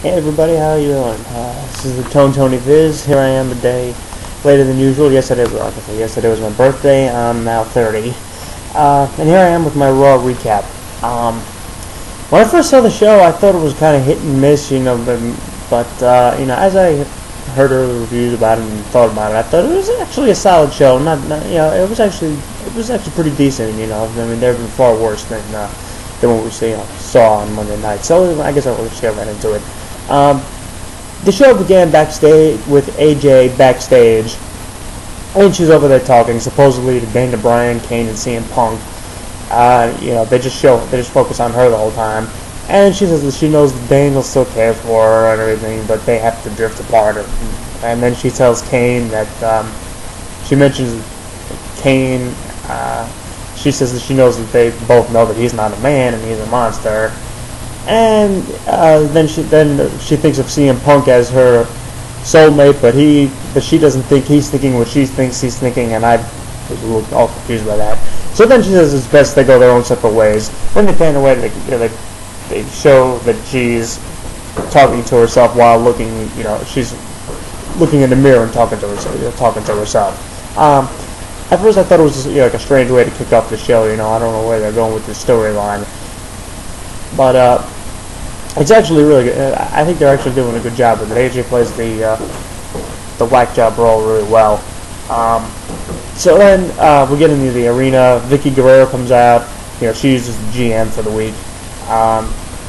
Hey everybody, how you doing? This is the Tony Viz. Here I am a day later than usual. Yesterday was my birthday. I'm now 30. And here I am with my Raw recap. When I first saw the show, I thought it was kind of hit and miss, but as I heard early reviews about it and thought about it, I thought it was actually a solid show. It was actually pretty decent. I mean, there have been far worse than what we saw on Monday night. So I guess I'll just get right into it. The show began backstage with AJ backstage, and she's over there talking supposedly to Daniel Bryan, Kane, and CM Punk. They just focus on her the whole time, and she says that she knows that Daniel still cares for her and everything, but they have to drift apart. And then she tells Kane that she mentions Kane. She says that she knows that they both know that he's not a man and he's a monster. And then she thinks of CM Punk as her soulmate, but she doesn't think he's thinking what she thinks he's thinking, and I was a little all confused by that. So then she says it's best they go their own separate ways. When they pan away, they show that she's talking to herself while looking, she's looking in the mirror and talking to herself. At first I thought it was just, like a strange way to kick off the show. I don't know where they're going with this storyline. But it's actually really good. I think they're actually doing a good job with it. AJ plays the whack job role really well. So then we get into the arena. Vickie Guerrero comes out. She's just the GM for the week.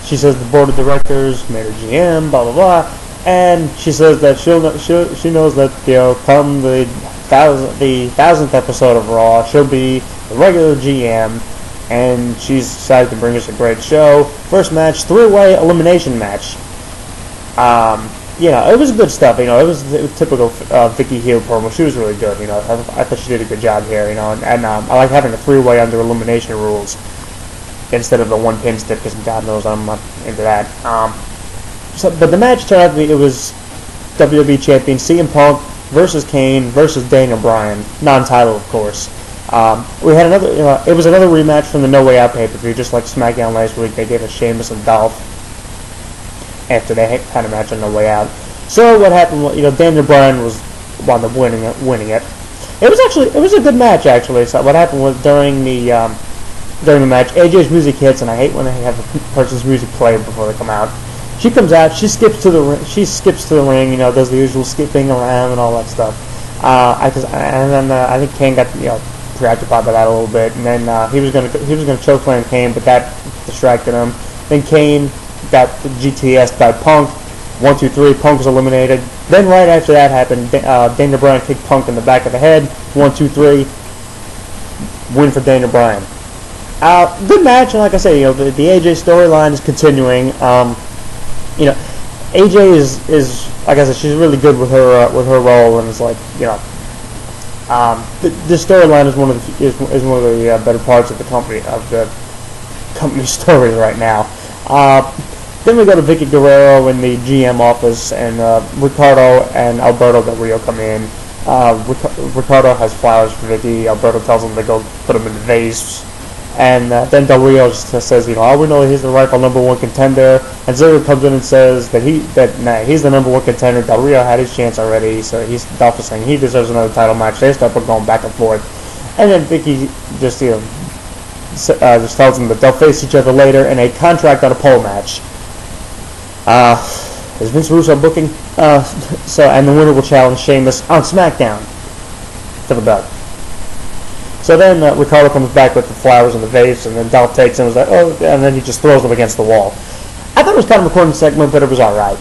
She says the board of directors made her GM, blah blah blah, and she says that she knows that come the 1000th episode of Raw, she'll be the regular GM. And she's decided to bring us a great show. First match, three-way elimination match. It was good stuff. It was typical Vickie heel promo. She was really good. I thought she did a good job here. And I like having a three-way under elimination rules instead of the one pin stick, because God knows I'm not into that. But the match turned out to be, it was WWE Champion CM Punk versus Kane versus Daniel Bryan, non-title of course. We had another, it was another rematch from the No Way Out pay-per-view, just like SmackDown last week. They gave us Sheamus and Dolph after they had a match on No Way Out. So what happened was, Daniel Bryan wound up winning it. It was a good match actually. So what happened was during the match, AJ's music hits, and I hate when they have a person's music play before they come out. She comes out, she skips to the ring, does the usual skipping around and all that stuff. I think Kane got preoccupied by that a little bit, and then he was gonna chokeslam Kane, but that distracted him. Then Kane got the GTS by Punk. 1, 2, 3. Punk was eliminated. Then right after that happened, Daniel Bryan kicked Punk in the back of the head. 1, 2, 3. Win for Daniel Bryan. Good match, and like I say, the AJ storyline is continuing. AJ is like I said, she's really good with her role, and it's like this storyline is one of the better parts of the company story right now. Then we go to Vickie Guerrero in the GM office, and Ricardo and Alberto Del Rio come in. Ricardo has flowers for Vickie. Alberto tells him to go put them in the vase. And then Del Rio just says, we know that he's the rightful #1 contender. And Ziggler comes in and says that he's the #1 contender. Del Rio had his chance already, so Dolph is saying he deserves another title match. They start going back and forth, and then Vickie just tells them that they'll face each other later in a contract on a pole match. Is Vince Russo booking? And the winner will challenge Sheamus on SmackDown for the belt. So then Ricardo comes back with the flowers in the vase, and then Dolph takes them and was like, oh, and then he just throws them against the wall. I thought it was kind of a corny segment, but it was all right.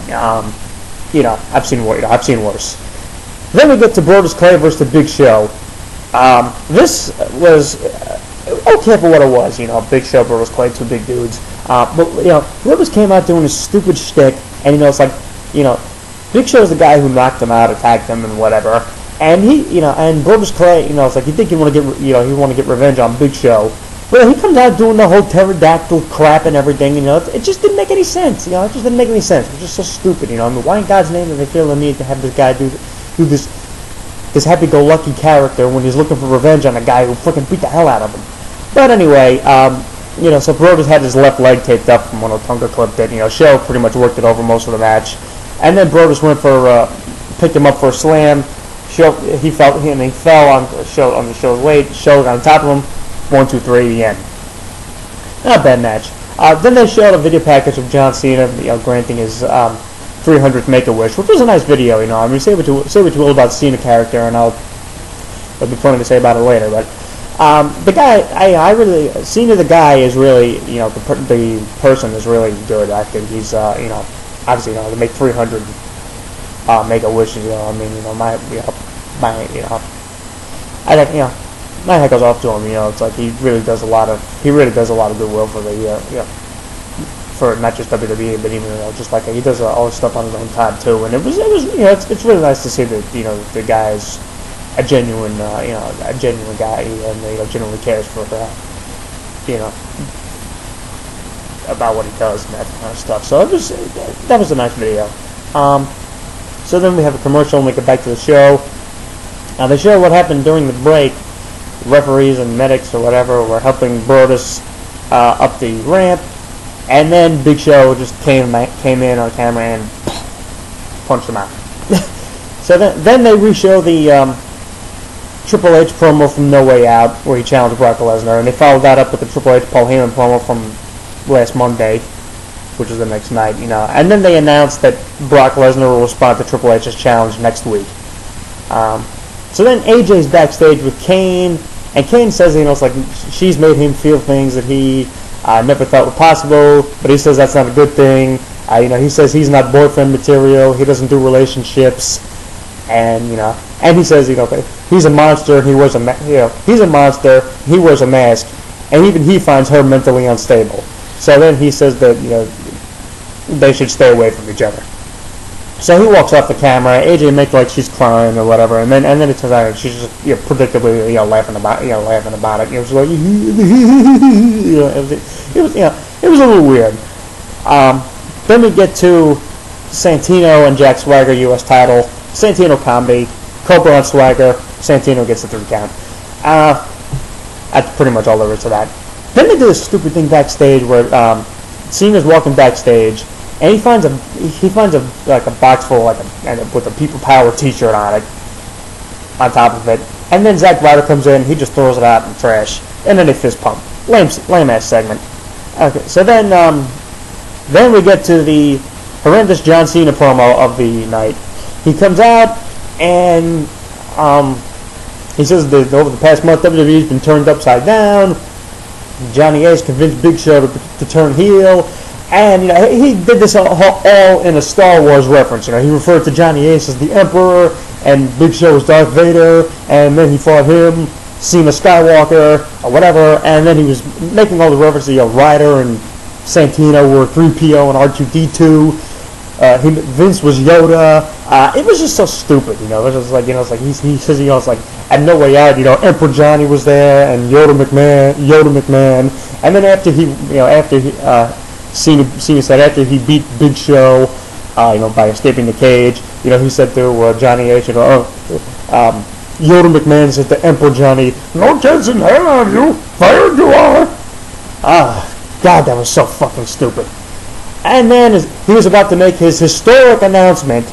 I've seen worse. Then we get to Brodus Clay versus the Big Show. This was okay for what it was. Big Show, Brodus Clay, two big dudes. But Brodus came out doing his stupid shtick, and it's like, Big Show's the guy who knocked him out, attacked him, and whatever. And and Brodus Clay, it's like you think he want to get revenge on Big Show. Well, he comes out doing the whole pterodactyl crap and everything. It just didn't make any sense. It just didn't make any sense. It was just so stupid. Why in God's name do they feel the need to have this guy do this happy-go-lucky character when he's looking for revenge on a guy who fucking beat the hell out of him? But anyway, So Brodus had his left leg taped up from when Otunga clipped it. Show pretty much worked it over most of the match, and then Brodus went for picked him up for a slam. He fell on the Show's weight. Show got on top of him. 1, 2, 3, the end. Not a bad match. Then they showed a video package of John Cena, granting his 300th Make-A-Wish, which was a nice video. I mean, say what you will about the Cena character, and there'll be plenty to say about it later. But the guy, Cena, the guy is really, the person is really good. I think he's, obviously, to make 300 Make-A-Wishes. I think, my hat goes off to him. It's like he really does a lot of goodwill for the for not just WWE, but even just like he does all this stuff on his own time too. And it's really nice to see that the guy is a genuine guy, and genuinely cares for about what he does and that kind of stuff. So that was a nice video. So then we have a commercial and we get back to the show. They show what happened during the break. Referees and medics or whatever were helping Brodus up the ramp, and then Big Show just came in on camera and punched him out. So then they re-show the Triple H promo from No Way Out where he challenged Brock Lesnar, and they followed that up with the Triple H Paul Heyman promo from last Monday, which was the next night, and then they announced that Brock Lesnar will respond to Triple H's challenge next week. So then AJ's backstage with Kane, and Kane says, it's like she's made him feel things that he never thought were possible, but he says that's not a good thing. He says he's not boyfriend material, he doesn't do relationships, and and he says, he's a monster, he wears he's a monster, he wears a mask, and even he finds her mentally unstable. So then he says that, they should stay away from each other. So he walks off the camera. AJ makes like she's crying or whatever, and then it turns out she's just predictably laughing about it. It was like it was a little weird. Then we get to Santino and Jack Swagger U.S. title. Santino comedy, Cobra on Swagger. Santino gets the 3 count. That's pretty much all there is to that. Then they do this stupid thing backstage where Cena's walking backstage. And he finds a box full with a People Power T-shirt on it, on top of it. And then Zack Ryder comes in, he just throws it out in the trash, and then they fist pump. Lame ass segment. Okay, so then we get to the horrendous John Cena promo of the night. He comes out and he says that over the past month WWE's been turned upside down. Johnny Ace convinced Big Show to turn heel. And he did this all in a Star Wars reference. He referred to Johnny Ace as the Emperor, and Big Show was Darth Vader, and then he fought him, Cena Skywalker, or whatever. And then he was making all the references. Ryder and Santino were 3PO and R2D2. Vince was Yoda. It was just so stupid. It was just like he says it's like at No Way Out. Emperor Johnny was there, and Yoda McMahon. And then after Cena said after he beat Big Show, by escaping the cage, he said to Johnny H, Yoda McMahon said to Emperor Johnny, "No chance in hell on you, fired you are." God, that was so fucking stupid. And then he was about to make his historic announcement,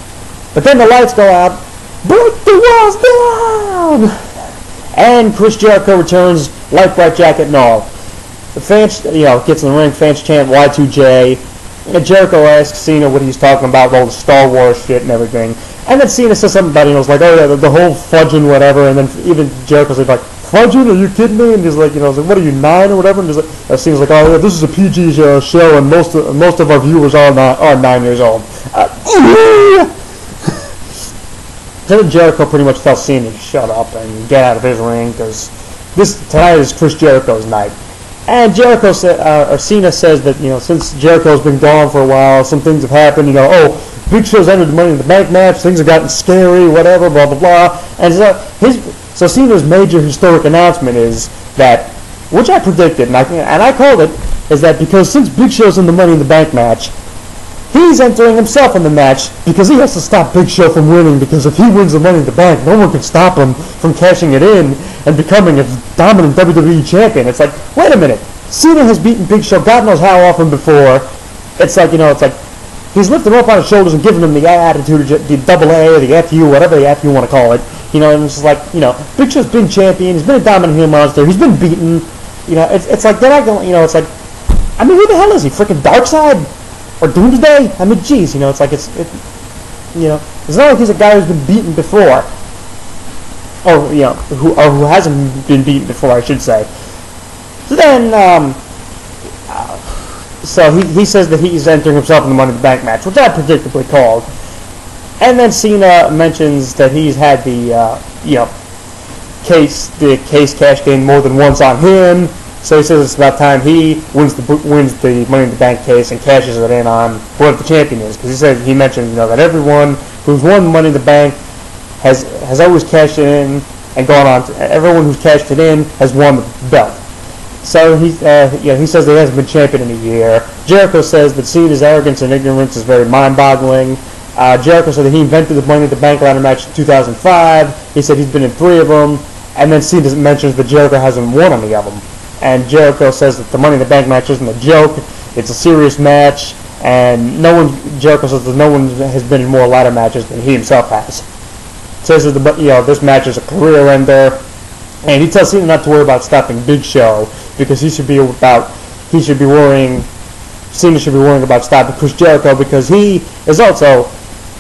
but then the lights go out, break the walls down, and Chris Jericho returns, light bright jacket and all. The fans, gets in the ring, fans chant Y2J. And Jericho asks Cena what he's talking about, all the Star Wars shit and everything. And then Cena says something about it, it's like, oh yeah, the whole fudging whatever. And then even Jericho's like, fudging? Are you kidding me? And he's like, like, what are you, 9 or whatever? And he's like, Cena's like, oh yeah, this is a PG show, and most of our viewers are 9 years old. Then Jericho pretty much tells Cena to shut up and get out of his ring, because tonight is Chris Jericho's night. And Cena says that, since Jericho's been gone for a while, some things have happened, Big Show's entered the Money in the Bank match, things have gotten scary, whatever, blah, blah, blah. And so Cena's major historic announcement is that, which I predicted, and I called it, is that because since Big Show's in the Money in the Bank match, he's entering himself in the match because he has to stop Big Show from winning, because if he wins the Money in the Bank, no one can stop him from cashing it in and becoming a dominant WWE champion. It's like, wait a minute, Cena has beaten Big Show God knows how often before. It's like, it's like he's lifting him up on his shoulders and giving him the attitude, the double A or the FU, whatever the F you want to call it. And it's just like, Big Show's been champion. He's been a dominant heel monster. He's been beaten. It's like they're not going. It's like, I mean, who the hell is he? Freaking Darkseid or Doomsday? I mean, jeez. It's like it's not like he's a guy who's been beaten before, or who hasn't been beaten before, I should say. So then, so he says that he's entering himself in the Money in the Bank match, which I predictably called. And then Cena mentions that he's had the case cashed in more than once on him. So he says it's about time he wins the Money in the Bank case and cashes it in on whoever the champion is. Because he mentioned that everyone who's won Money in the Bank has always cashed it in and gone on. Everyone who's cashed it in has won the belt. So he says that he hasn't been champion in a year. Jericho says that Cena's arrogance and ignorance is very mind-boggling. Jericho said that he invented the Money in the Bank ladder match in 2005. He said he's been in 3 of them. And then Cena mentions that Jericho hasn't won any of them. And Jericho says that the Money in the Bank match isn't a joke. It's a serious match. And Jericho says that no one has been in more ladder matches than he himself has. Says that this match is a career ender. And he tells Cena not to worry about stopping Big Show because Cena should be worrying about stopping Chris Jericho because he is also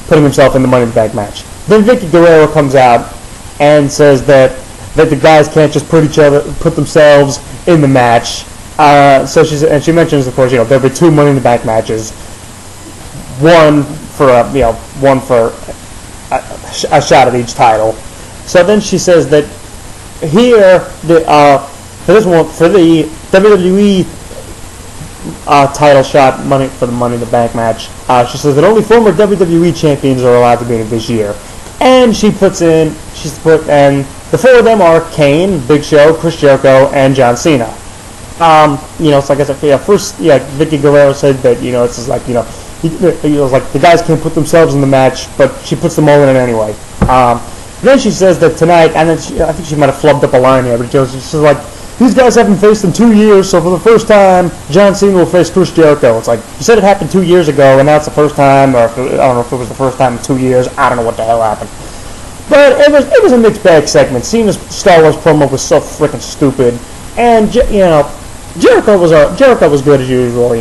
putting himself in the Money in the Bank match. Then Vicky Guerrero comes out and says that the guys can't just put themselves in the match. So she mentions, of course, there'll be 2 Money in the Bank matches, one for a shot at each title. So then she says that here for the WWE title shot for the Money in the Bank match, she says that only former WWE champions are allowed to be in it this year. And and the 4 of them are Kane, Big Show, Chris Jericho, and John Cena. It's like I said, first, Vicky Guerrero said that, it's just like, like the guys can't put themselves in the match, but she puts them all in it anyway. Then she says that tonight, and then I think she might have flubbed up a line here, but she says like, these guys haven't faced in 2 years, so for the first time, John Cena will face Chris Jericho. It's like, you said it happened 2 years ago, and now it's the first time, or I don't know if it was the first time in 2 years. I don't know what the hell happened. But it was a mixed bag segment. Cena's Star Wars promo was so freaking stupid, and Jericho was good as usual.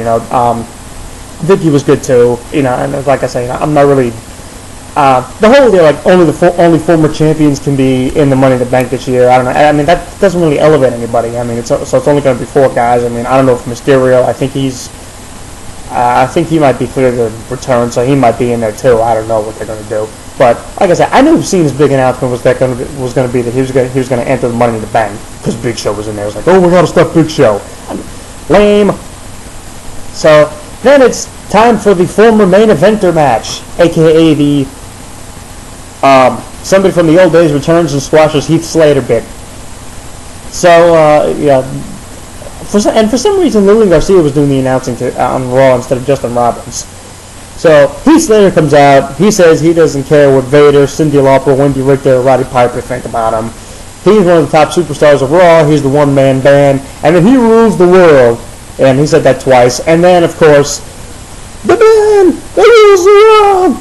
Vicky was good too. And like I say, I'm not really. The whole deal, like only former champions can be in the Money in the Bank this year. I don't know. I mean, that doesn't really elevate anybody. I mean, it's only going to be 4 guys. I mean, I don't know if Mysterio. I think he might be clear to return, so he might be in there too. I don't know what they're going to do. But like I said, I knew Cena's big announcement was going to be that he was going to enter the Money in the Bank because Big Show was in there. It was like, oh, we got to stop Big Show. Lame. So then it's time for the former main eventer match, aka the somebody from the old days returns and squashes Heath Slater bit. So for some reason Lillian Garcia was doing the announcing on Raw instead of Justin Roberts. So Heath Slater comes out. He says he doesn't care what Vader, Cyndi Lauper, Wendy Richter, or Roddy Piper think about him. He's one of the top superstars of Raw. He's the one-man band, and then he rules the world. And he said that twice. And then, of course, the man that rules the world,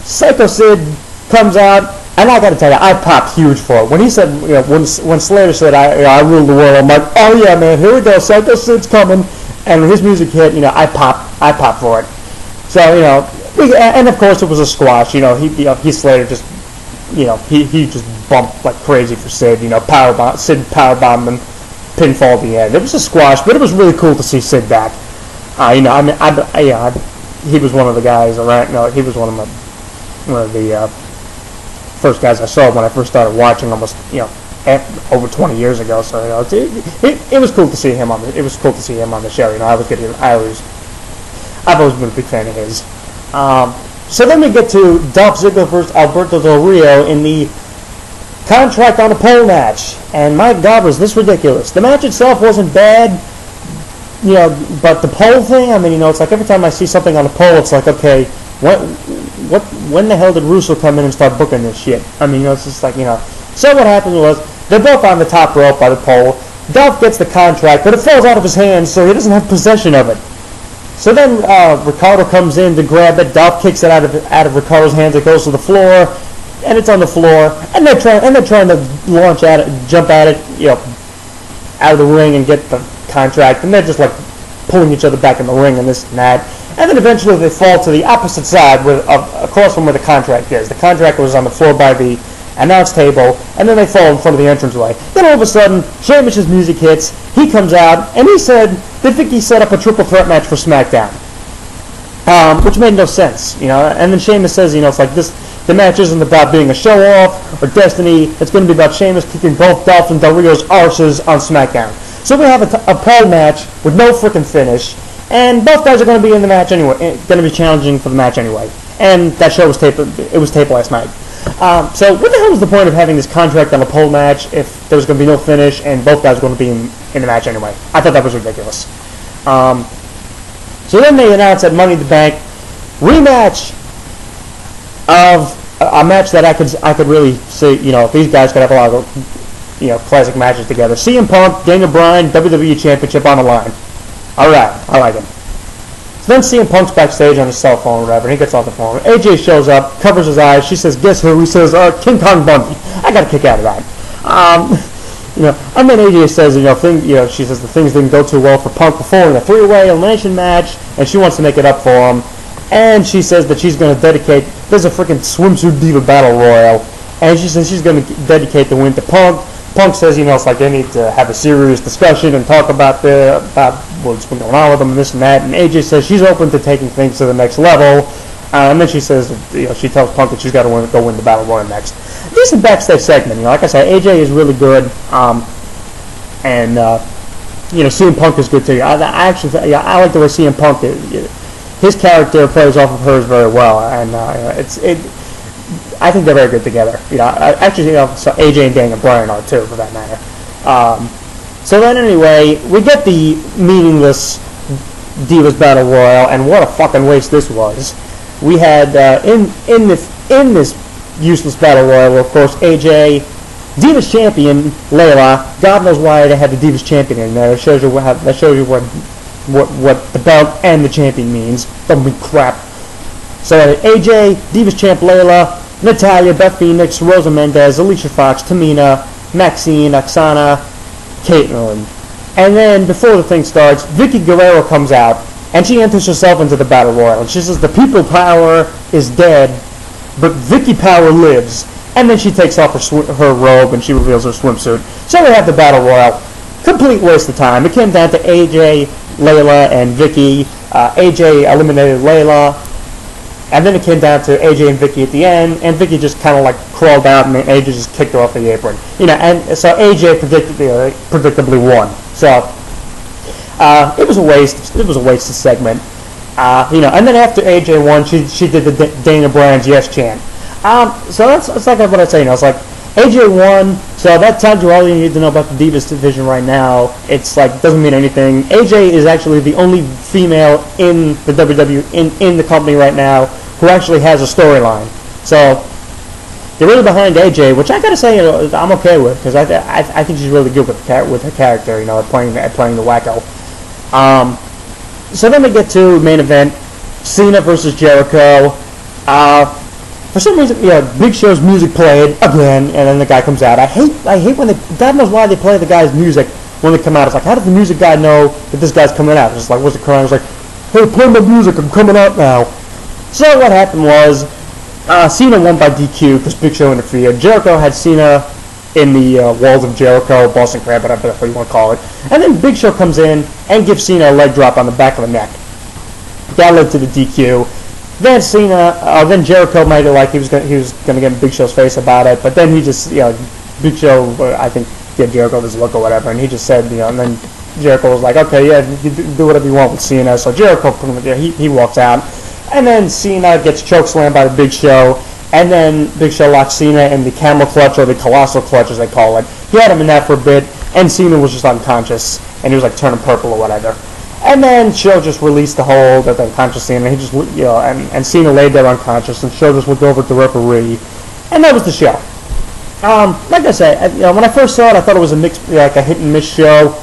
Psycho Sid, comes out. And I got to tell you, I popped huge for it. When he said, when Slater said, I rule the world, I'm like, oh yeah, man, here we go. Psycho Sid's coming. And when his music hit, I popped for it. So, and of course it was a squash. Heath Slater just, he just bumped like crazy for Sid. Sid powerbombed him, pinfall at the end. It was a squash, but it was really cool to see Sid back. He was one of the guys around. He was one of the first guys I saw when I first started watching, almost over 20 years ago. So it was cool to see him on the. It was cool to see him on the show. I've always been a big fan of his. So then we get to Dolph Ziggler versus Alberto Del Rio in the contract on a pole match. And my God, was this ridiculous. The match itself wasn't bad, but the pole thing, I mean, it's like every time I see something on a pole, it's like, okay, when the hell did Russo come in and start booking this shit? I mean, it's just like, So what happened was, they're both on the top rope by the pole. Dolph gets the contract, but it falls out of his hands, so he doesn't have possession of it. So then Ricardo comes in to grab it. Dolph kicks it out of Ricardo's hands. It goes to the floor, and it's on the floor. And they're trying to launch at it, jump at it, out of the ring and get the contract. And they're just like pulling each other back in the ring and this and that. And then eventually they fall to the opposite side, across from where the contract is. The contract was on the floor by the announce table, and then they fall in front of the entranceway. Then all of a sudden, Sheamus' music hits. He comes out, and he said that Vicky set up a triple threat match for SmackDown, which made no sense, And then Sheamus says, it's like this. The match isn't about being a show-off or destiny. It's going to be about Sheamus kicking both Dolph and Del Rio's arses on SmackDown. So we have a pole match with no freaking finish, and both guys are going to be in the match anyway. Going to be challenging for the match anyway. And that show was taped. It was taped last night. So what the hell was the point of having this contract on a pole match if there was going to be no finish and both guys were going to be in the match anyway? I thought that was ridiculous. So then they announced at Money in the Bank rematch of a match that I could really see. These guys could have a lot of classic matches together. CM Punk, Daniel Bryan, WWE Championship on the line. All right, I like him. So then CM Punk's backstage on his cell phone or whatever, and he gets off the phone. AJ shows up, covers his eyes. She says, "Guess who?" He says, "King Kong Bundy." I got a kick out of that. And then AJ says, she says the things didn't go too well for Punk before in a three-way elimination match, and she wants to make it up for him. And she says that she's going to dedicate. There's a freaking swimsuit diva battle royal, and she says she's going to dedicate the win to Punk. Punk says, it's like they need to have a serious discussion and talk about what's been going on with them and this and that. And AJ says she's open to taking things to the next level. And then she says, she tells Punk that she's got to go win the Battle Royal next. Decent backstage segment. Like I said, AJ is really good. And CM Punk is good too. I like the way CM Punk his character plays off of hers very well. And I think they're very good together. So AJ and Daniel Bryan are too, for that matter. So then, anyway, we get the meaningless Divas Battle Royal, and what a fucking waste this was. We had in this useless Battle Royal, of course, AJ, Divas Champion Layla. God knows why they had the Divas Champion in there. That shows you what the belt and the champion means. Don't be crap. So AJ, Divas Champ Layla, Natalya, Beth Phoenix, Rosa Mendez, Alicia Fox, Tamina, Maxine, Oksana, Caitlyn. And then, before the thing starts, Vicky Guerrero comes out, and she enters herself into the Battle Royal. And she says the people power is dead, but Vicky power lives. And then she takes off her robe, and she reveals her swimsuit. So we have the Battle Royal. Complete waste of time. It came down to AJ, Layla, and Vicky. AJ eliminated Layla. And then it came down to AJ and Vicky at the end, and Vicky just kind of like crawled out, and AJ just kicked her off the apron. And so AJ predictably won. So it was a waste. It was a wasted segment. And then after AJ won, she did the Daniel Bryan's yes chant. So that's like what I say. It's like AJ won, so that tells you all you need to know about the Divas division right now. It's like doesn't mean anything. AJ is actually the only female in the WWE in the company right now who actually has a storyline. So they're really behind AJ, which I gotta say I'm okay with, because I think she's really good with her character. Playing the wacko. So then we get to main event: Cena versus Jericho. For some reason, Big Show's music played again, and then the guy comes out. I hate when God knows why they play the guy's music when they come out. It's like, how does the music guy know that this guy's coming out? It's like, what's the crying? It's like, hey, play my music, I'm coming out now. So what happened was, Cena won by DQ because Big Show interfered. Jericho had Cena in the Walls of Jericho, Boston Crab, whatever you want to call it. And then Big Show comes in and gives Cena a leg drop on the back of the neck. That led to the DQ. Then then Jericho made it like he was gonna get in Big Show's face about it, but then he just, Big Show, I think, gave Jericho this look or whatever, and he just said, and then Jericho was like, okay, yeah, you do whatever you want with Cena. So Jericho, he walks out, and then Cena gets chokeslammed by the Big Show, and then Big Show locks Cena in the camel clutch, or the colossal clutch as they call it. He had him in that for a bit, and Cena was just unconscious, and he was like turning purple or whatever. And then Show just released the hold of the unconscious Cena, and he just, and Cena laid there unconscious, and Show just went over to the referee, and that was the show. Like I said, when I first saw it, I thought it was a mixed, like a hit and miss show.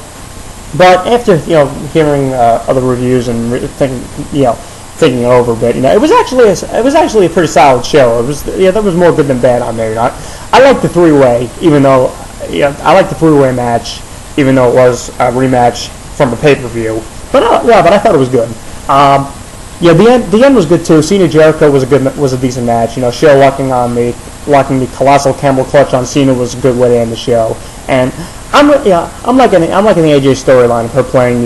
But after hearing other reviews and thinking it over a bit, it was actually a pretty solid show. It was there was more good than bad on there. I like the three-way, even though I like the three-way match, even though it was a rematch from the pay-per-view. But I thought it was good. The end was good too. Cena Jericho was a decent match. Show locking the colossal camel clutch on Cena was a good way to end the show. And I'm liking the AJ storyline. Her playing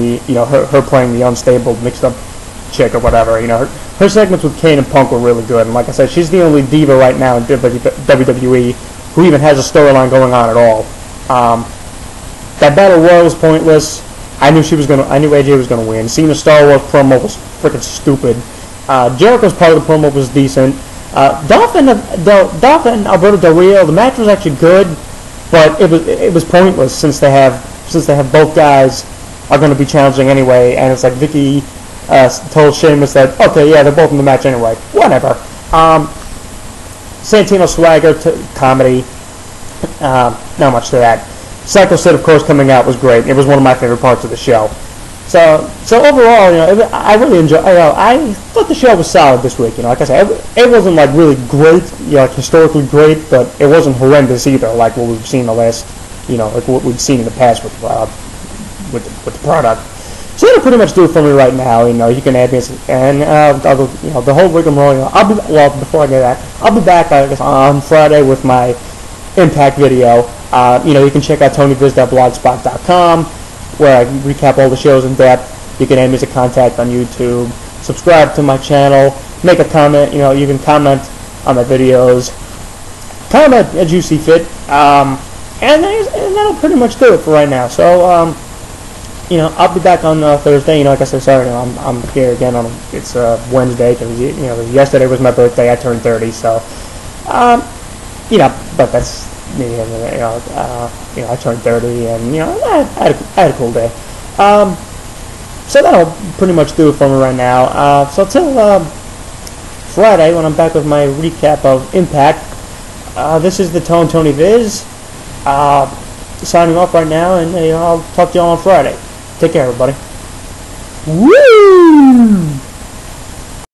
the unstable mixed up chick or whatever. Her segments with Kane and Punk were really good. And like I said, she's the only diva right now in WWE who even has a storyline going on at all. That battle royal was pointless. I knew AJ was gonna win. Cena's Star Wars promo was freaking stupid. Jericho's part of the promo was decent. Dolph and Alberto Del Rio, the match was actually good, but it was pointless since they have both guys are going to be challenging anyway, and it's like Vicky told Sheamus that okay, yeah, they're both in the match anyway. Whatever. Santino Swagger comedy. Not much to that. Psycho Sid, of course, coming out was great. It was one of my favorite parts of the show. So overall, I really enjoyed. I thought the show was solid this week. Like I said, it wasn't like really great, like historically great, but it wasn't horrendous either, like what we've seen like what we've seen in the past with the product. So that'll pretty much do it for me right now. You can add me, and I'll go, the whole rigmarole. Before I do that, I'll be back on Friday with my Impact video. You can check out TonyViz.blogspot.com, where I recap all the shows in depth. You can add me as a contact on YouTube. Subscribe to my channel. Make a comment. You can comment on my videos. Comment as you see fit. And that'll pretty much do it for right now. So, I'll be back on Thursday. Like I said, sorry, I'm here again on it's Wednesday because yesterday was my birthday. I turned 30, so but that's. I turned 30, and I had a cool day. So that'll pretty much do it for me right now. So till Friday, when I'm back with my recap of Impact, this is the Tony Viz signing off right now, and I'll talk to y'all on Friday. Take care, everybody. Woo!